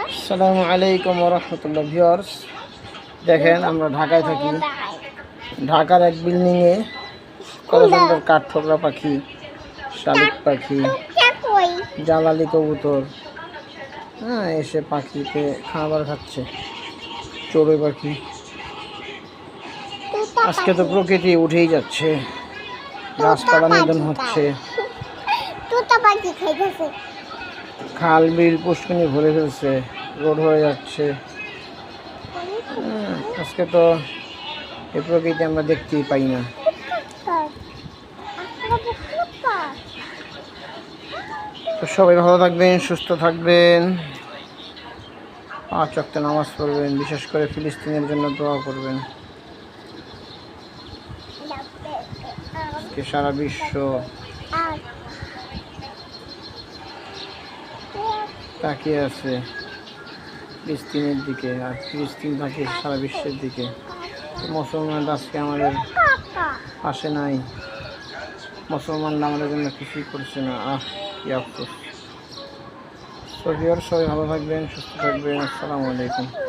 আসসালামু আলাইকুম ওয়া রাহমাতুল্লাহ। ভিউয়ার্স, দেখেন আমরা ঢাকায় থাকি। ঢাকার এক বিল্ডিংয়ে কত সুন্দর কাঠঠোকরা পাখি, শালিক পাখি, জালালি কবুতর এসে পাখিতে খাবার খাচ্ছে। চড়ুই পাখি। আজকে তো প্রকৃতি উঠেই যাচ্ছে, গাছপালা নিধন হচ্ছে, খাল বিল পুষ্করিণী ভরে ফেলছে, রোড হয়ে যাচ্ছে। আজকে তো এই প্রকৃতি আমরা দেখতেই পাই না। তো সবাই ভালো থাকবেন, সুস্থ থাকবেন, 5 ওয়াক্ত নামাজ পড়বেন, বিশেষ করে ফিলিস্তিনের জন্য দোয়া করবেন। সারা বিশ্ব তাকিয়ে আছে ফিলিস্তিনের দিকে, আর ফিলিস্তিন তাকিয়ে সারা বিশ্বের দিকে। মুসলমানরা আজকে আমাদের পাশে নাই, মুসলমানরা আমাদের জন্য কিছুই করছে না। কি আফসোস। সবাই ভালো থাকবেন, সুস্থ থাকবেন। আসসালামু আলাইকুম।